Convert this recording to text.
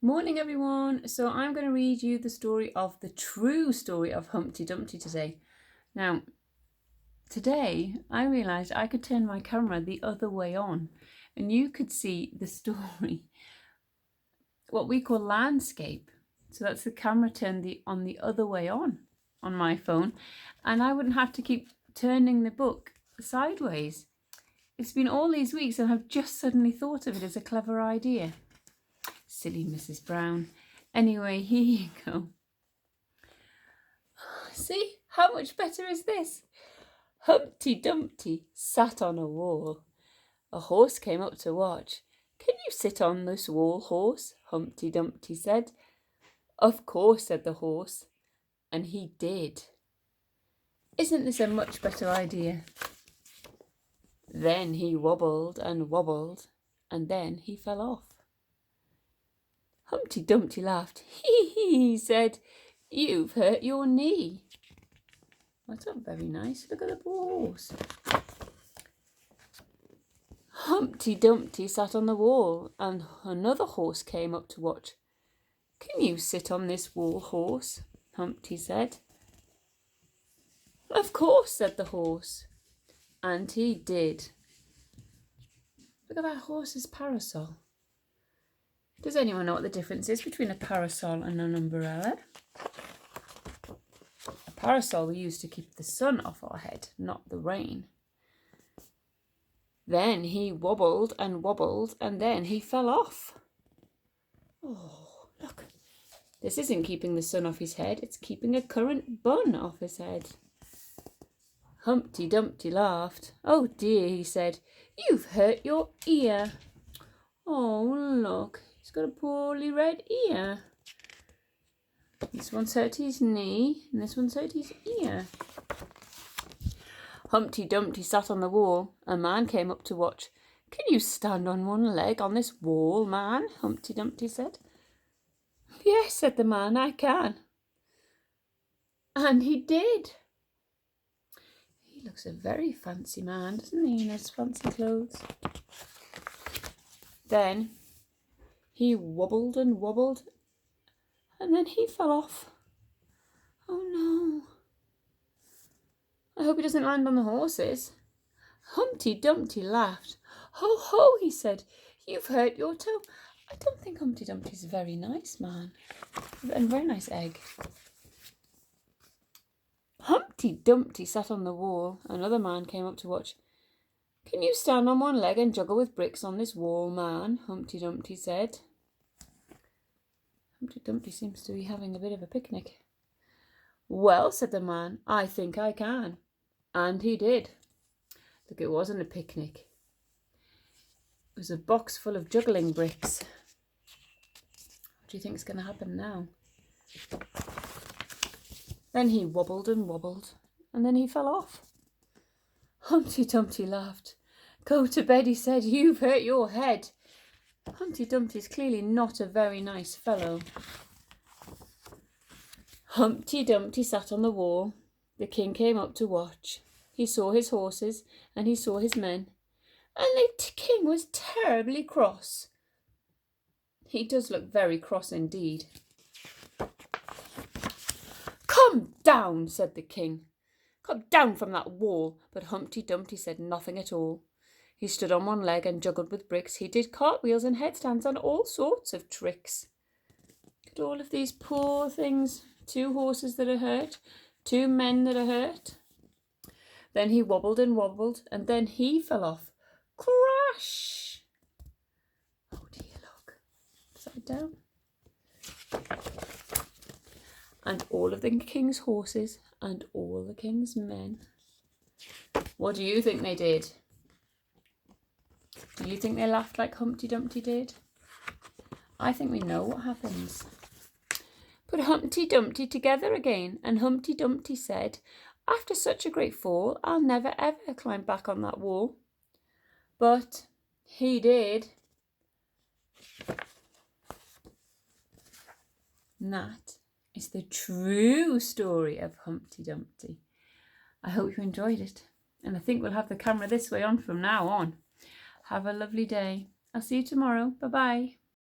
Morning everyone. So I'm going to read you the story of the true story of Humpty Dumpty today. Now, today I realised I could turn my camera the other way on and you could see the story, what we call landscape. So that's the camera turned on the other way on my phone, and I wouldn't have to keep turning the book sideways. It's been all these weeks and I've just suddenly thought of it as a clever idea. Silly Mrs. Brown. Anyway, here you go. See, how much better is this? Humpty Dumpty sat on a wall. A horse came up to watch. "Can you sit on this wall, horse?" Humpty Dumpty said. "Of course," said the horse, and he did. Isn't this a much better idea? Then he wobbled and wobbled, and then he fell off. Humpty Dumpty laughed. He said, "You've hurt your knee." That's not very nice. Look at the poor horse. Humpty Dumpty sat on the wall, and another horse came up to watch. "Can you sit on this wall, horse?" Humpty said. "Of course," said the horse, and he did. Look at that horse's parasol. Does anyone know what the difference is between a parasol and an umbrella? A parasol we use to keep the sun off our head, not the rain. Then he wobbled and wobbled, and then he fell off. Oh, look. This isn't keeping the sun off his head, it's keeping a currant bun off his head. Humpty Dumpty laughed. "Oh dear," he said, "you've hurt your ear." Oh, look, he's got a poorly red ear. This one's hurt his knee, and this one's hurt his ear. Humpty Dumpty sat on the wall. A man came up to watch. "Can you stand on one leg on this wall, man?" Humpty Dumpty said. "Yes," said the man, "I can." And he did. He looks a very fancy man, doesn't he, in his fancy clothes? Then he wobbled and wobbled, and then he fell off. Oh no. I hope he doesn't land on the horses. Humpty Dumpty laughed. "Ho, ho," he said, "you've hurt your toe." I don't think Humpty Dumpty's a very nice man. And a very nice egg. Humpty Dumpty sat on the wall. Another man came up to watch. "Can you stand on one leg and juggle with bricks on this wall, man?" Humpty Dumpty said. Humpty Dumpty seems to be having a bit of a picnic. "Well," said the man, "I think I can." And he did. Look, it wasn't a picnic. It was a box full of juggling bricks. What do you think is going to happen now? Then he wobbled and wobbled, and then he fell off. Humpty Dumpty laughed. "Go to bed," he said, "you've hurt your head." Humpty Dumpty's clearly not a very nice fellow. Humpty Dumpty sat on the wall. The king came up to watch. He saw his horses and he saw his men, and the king was terribly cross. He does look very cross indeed. "Come down," said the king. "Come down from that wall." But Humpty Dumpty said nothing at all. He stood on one leg and juggled with bricks. He did cartwheels and headstands and all sorts of tricks. Look at all of these poor things. 2 horses that are hurt, 2 men that are hurt. Then he wobbled and wobbled, and then he fell off. Crash! Oh dear, look. Upside down. And all of the king's horses and all the king's men. What do you think they did? Do you think they laughed like Humpty Dumpty did? I think we know what happens. Put Humpty Dumpty together again, and Humpty Dumpty said, "After such a great fall, I'll never ever climb back on that wall." But he did. And that is the true story of Humpty Dumpty. I hope you enjoyed it, and I think we'll have the camera this way on from now on. Have a lovely day. I'll see you tomorrow. Bye-bye.